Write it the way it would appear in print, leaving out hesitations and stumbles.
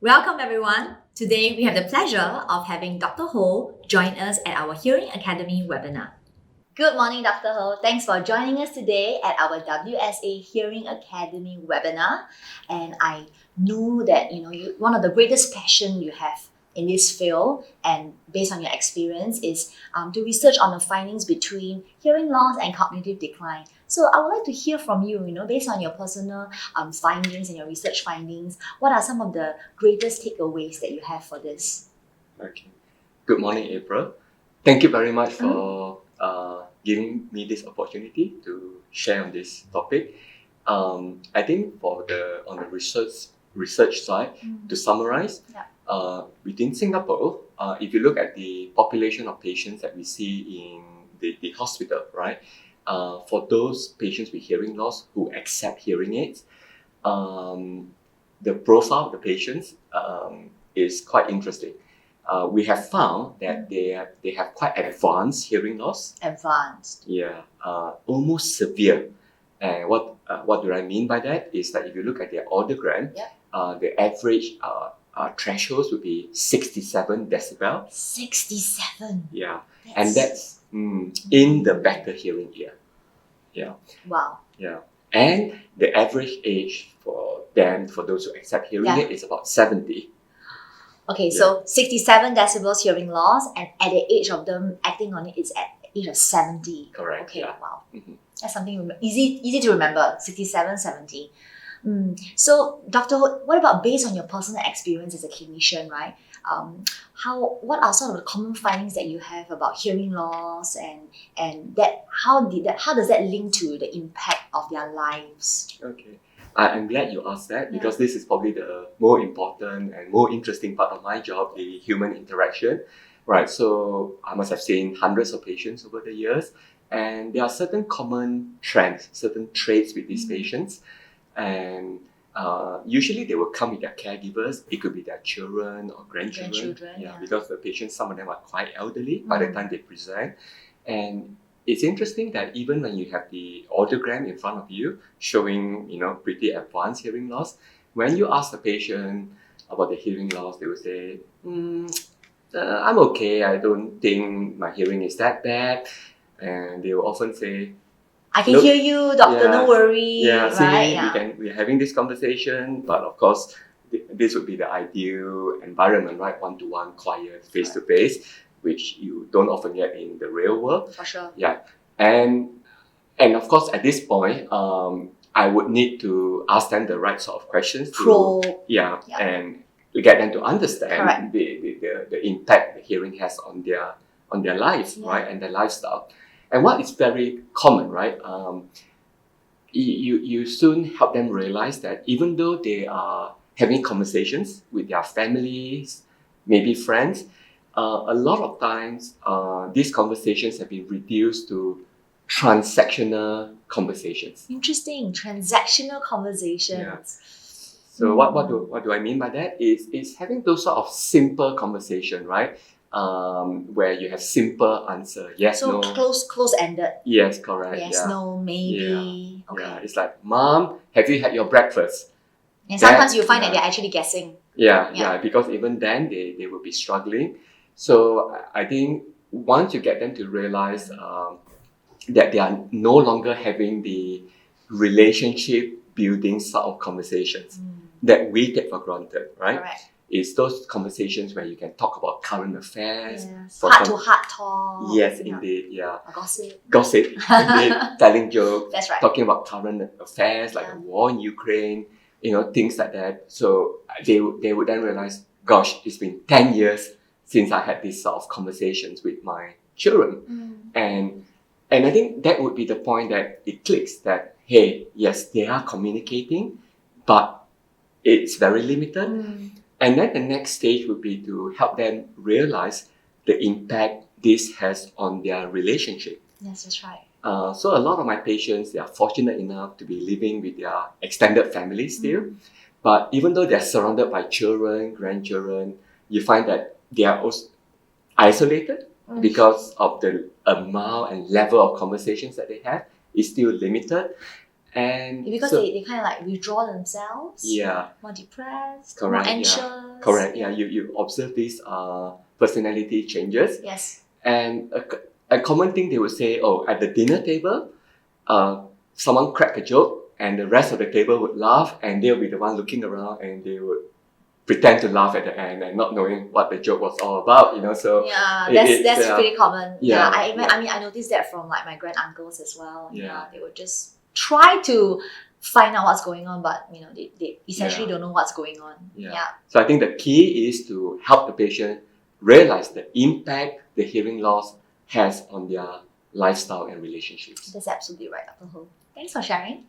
Welcome everyone. Today we have the pleasure of having Dr. Ho join us at our Hearing Academy webinar. Good morning, Dr. Ho. Thanks for joining us today at our WSA Hearing Academy webinar. And I know that one of the greatest passion you have in this field, and based on your experience, is to research on the findings between hearing loss and cognitive decline. So I would like to hear from you, based on your personal findings and your research findings, what are some of the greatest takeaways that you have for this? Okay. Good morning, April. Thank you very much for giving me this opportunity to share on this topic. I think on the research side, to summarize, within Singapore, if you look at the population of patients that we see in the hospital, right? For those patients with hearing loss who accept hearing aids, the profile of the patients is quite interesting. We have found that they have quite advanced hearing loss. Advanced. Yeah, almost severe. And what do I mean by that is that if you look at their audiogram, the average thresholds would be 67 decibel. 67. Yeah, and that's in the back of hearing ear. Yeah. Wow. Yeah, and the average age for those who accept hearing aid is about 70. Okay, so 67 decibels hearing loss, and at the age of them acting on it, it's at the age of 70. Correct. Okay, yeah. wow. That's something easy to remember, 67, 70. So, Dr. Ho, what about based on your personal experience as a clinician, right? What are sort of the common findings that you have about hearing loss, and that how does that link to the impact of their lives? Okay. I'm glad you asked that because this is probably the more important and more interesting part of my job, the human interaction. Right, so I must have seen hundreds of patients over the years, and there are certain common trends, certain traits with these patients, and usually they will come with their caregivers. It could be their children or grandchildren. Because the patients, some of them are quite elderly by the time they present. And it's interesting that even when you have the audiogram in front of you showing, pretty advanced hearing loss, when you ask the patient about the hearing loss, they will say, I'm okay. I don't think my hearing is that bad. And they will often say, I can hear you, doctor, no worry. Right? We're having this conversation, but of course, this would be the ideal environment, right? One-to-one, quiet, face-to-face, which you don't often get in the real world. For sure. Yeah. And of course, at this point, I would need to ask them the right sort of questions and get them to understand the impact the hearing has on their lives, right, and their lifestyle. And what is very common, right? You soon help them realize that even though they are having conversations with their families, maybe friends, a lot of times these conversations have been reduced to transactional conversations. Interesting, transactional conversations. Yeah. So what do I mean by that? Is having those sort of simple conversation, right? Where you have simple answer, yes, no. So close-ended. Yes, correct. Yes, no, maybe. Yeah. Okay. Yeah, it's like, Mom, have you had your breakfast? And sometimes you find that they're actually guessing. Yeah, because even then they will be struggling. So I think once you get them to realize that they are no longer having the relationship building sort of conversations that we take for granted, right? Correct. It's those conversations where you can talk about current affairs. Heart-to-heart talk. Yes, indeed, yeah. Gossip. Indeed, telling jokes. That's right. Talking about current affairs like the war in Ukraine, things like that. So they would then realize, gosh, it's been 10 years since I had these sort of conversations with my children. And I think that would be the point that it clicks that, hey, yes, they are communicating, but it's very limited. And then the next stage would be to help them realize the impact this has on their relationship. Yes, that's right. So a lot of my patients, they are fortunate enough to be living with their extended family still. But even though they're surrounded by children, grandchildren, you find that they are also isolated because of the amount and level of conversations that they have is still limited. And Because so, they kind of like withdraw themselves, yeah, more depressed, correct, more yeah. anxious. Correct. Yeah, you observe these personality changes, Yes. and a common thing they would say, oh, at the dinner table, someone crack a joke, and the rest of the table would laugh, and they'll be the one looking around, and they would pretend to laugh at the end, and not knowing what the joke was all about. So Yeah, it's, that's pretty common. yeah, I mean, I noticed that from like my grand uncles as well. Yeah. They would just try to find out what's going on, but they essentially Yeah. don't know what's going on. Yeah. So I think the key is to help the patient realize the impact the hearing loss has on their lifestyle and relationships. That's absolutely right, Dr. Ho. Thanks for sharing.